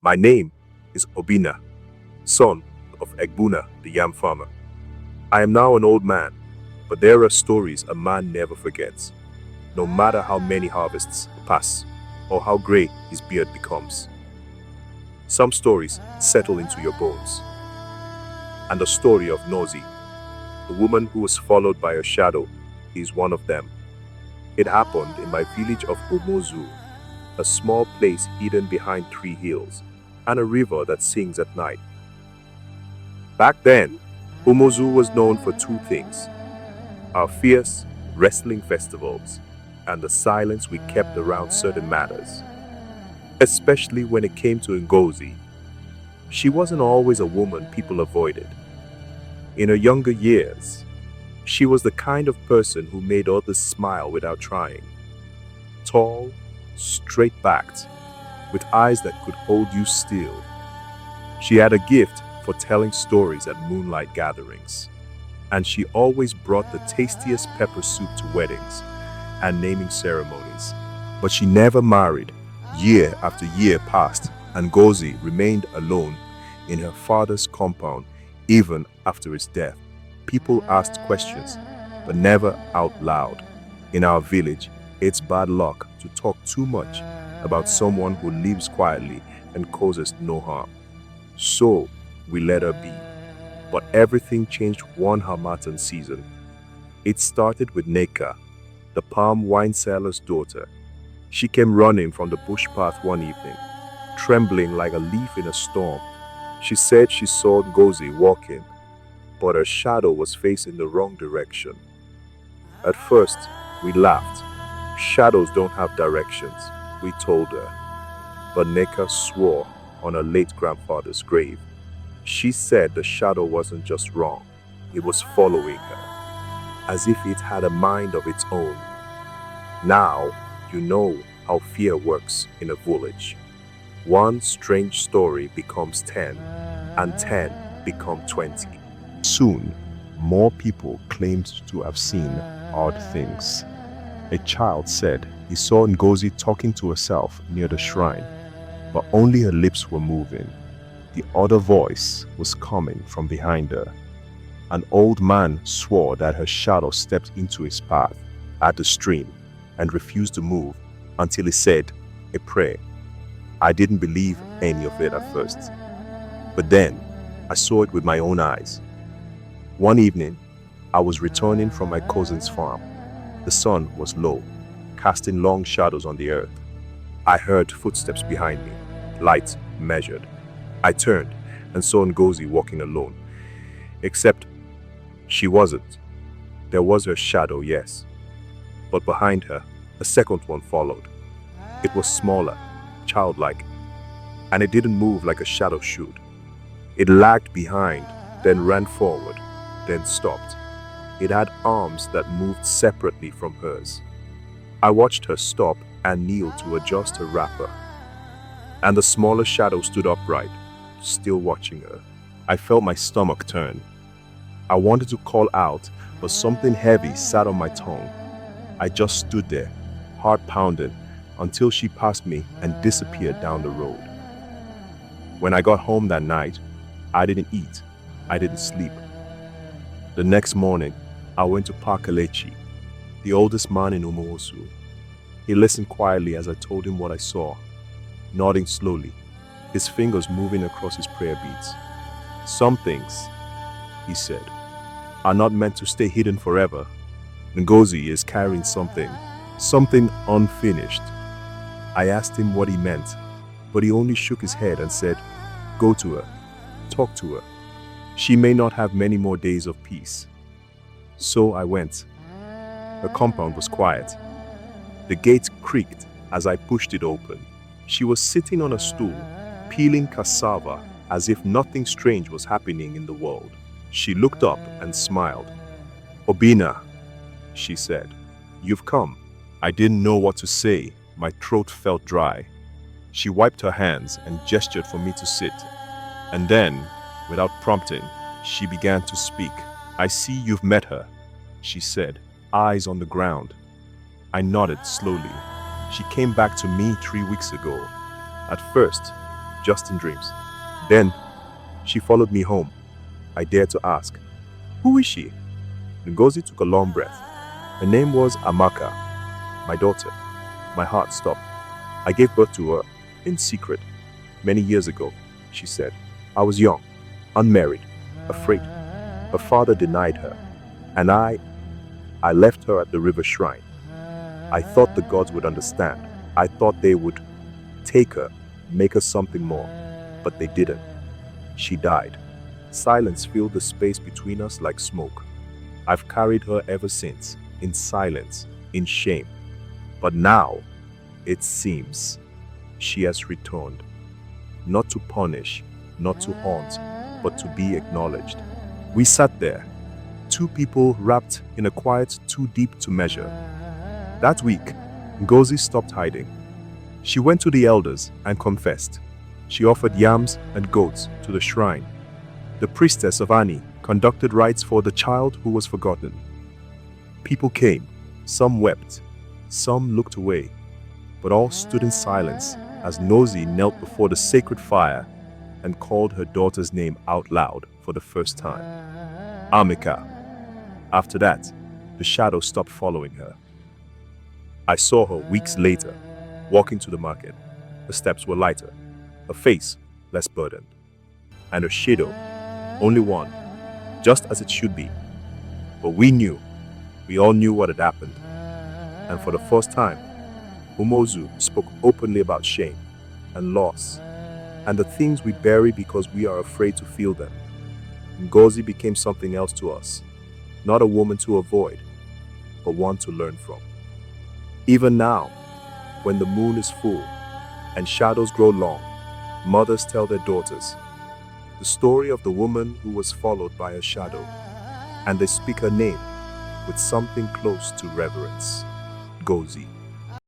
My name is Obina, son of Egbuna, the yam farmer. I am now an old man, but there are stories a man never forgets, no matter how many harvests pass or how gray his beard becomes. Some stories settle into your bones. And the story of Nozi, the woman who was followed by a shadow, is one of them. It happened in my village of Umozu, a small place hidden behind 3 hills and a river that sings at night. Back then, Umozu was known for 2 things: our fierce wrestling festivals and the silence we kept around certain matters, especially when it came to Ngozi. She wasn't always a woman people avoided. In her younger years, she was the kind of person who made others smile without trying. Tall, straight-backed, with eyes that could hold you still. She had a gift for telling stories at moonlight gatherings, and she always brought the tastiest pepper soup to weddings and naming ceremonies. But she never married. Year after year passed, and Ngozi remained alone in her father's compound even after his death. People asked questions, but never out loud. In our village, it's bad luck to talk too much about someone who lives quietly and causes no harm. So, we let her be. But everything changed one Harmattan season. It started with Neka, the palm wine seller's daughter. She came running from the bush path one evening, trembling like a leaf in a storm. She said she saw Ngozi walking, but her shadow was facing the wrong direction. At first, we laughed. Shadows don't have directions, we told her. But Neka swore on her late grandfather's grave. She said the shadow wasn't just wrong, it was following her, as if it had a mind of its own. Now, you know how fear works in a village. One strange story becomes 10, and 10 become 20. Soon, more people claimed to have seen odd things. A child said he saw Ngozi talking to herself near the shrine, but only her lips were moving. The other voice was coming from behind her. An old man swore that her shadow stepped into his path at the stream and refused to move until he said a prayer. I didn't believe any of it at first, but then I saw it with my own eyes. One evening, I was returning from my cousin's farm. The sun was low, casting long shadows on the earth. I heard footsteps behind me, light, measured. I turned and saw Ngozi walking alone. Except she wasn't. There was her shadow, yes. But behind her, a second one followed. It was smaller, childlike, and it didn't move like a shadow should. It lagged behind, then ran forward, then stopped. It had arms that moved separately from hers. I watched her stop and kneel to adjust her wrapper. And the smaller shadow stood upright, still watching her. I felt my stomach turn. I wanted to call out, but something heavy sat on my tongue. I just stood there, heart pounding, until she passed me and disappeared down the road. When I got home that night, I didn't eat. I didn't sleep. The next morning, I went to Pa Kelechi, the oldest man in Umuosu. He listened quietly as I told him what I saw, nodding slowly, his fingers moving across his prayer beads. Some things, he said, are not meant to stay hidden forever. Ngozi is carrying something unfinished. I asked him what he meant, but he only shook his head and said, go to her, talk to her. She may not have many more days of peace. So I went. Her compound was quiet. The gate creaked as I pushed it open. She was sitting on a stool, peeling cassava as if nothing strange was happening in the world. She looked up and smiled. Obina, she said, you've come. I didn't know what to say. My throat felt dry. She wiped her hands and gestured for me to sit. And then, without prompting, she began to speak. I see you've met her, she said, eyes on the ground. I nodded slowly. She came back to me 3 weeks ago. At first, just in dreams. Then, she followed me home. I dared to ask, "Who is she?" Ngozi took a long breath. Her name was Amaka, my daughter. My heart stopped. I gave birth to her in secret many years ago, she said. I was young, unmarried, afraid. Her father denied her, and I left her at the river shrine. I thought the gods would understand. I thought they would take her, make her something more, but they didn't. She died. Silence filled the space between us like smoke. I've carried her ever since, in silence, in shame. But now, it seems, she has returned. Not to punish, not to haunt, but to be acknowledged. We sat there, two people wrapped in a quiet too deep to measure. That week, Ngozi stopped hiding. She went to the elders and confessed. She offered yams and goats to the shrine. The priestess of Ani conducted rites for the child who was forgotten. People came, some wept, some looked away, but all stood in silence as Ngozi knelt before the sacred fire and called her daughter's name out loud for the first time. Amika. After that, the shadow stopped following her. I saw her weeks later, walking to the market. Her steps were lighter, her face less burdened, and her shadow, only one, just as it should be. But we all knew what had happened. And for the first time, Umozu spoke openly about shame and loss, and the things we bury because we are afraid to feel them. Ngozi became something else to us, not a woman to avoid, but one to learn from. Even now, when the moon is full and shadows grow long, mothers tell their daughters the story of the woman who was followed by a shadow, and they speak her name with something close to reverence. Ngozi.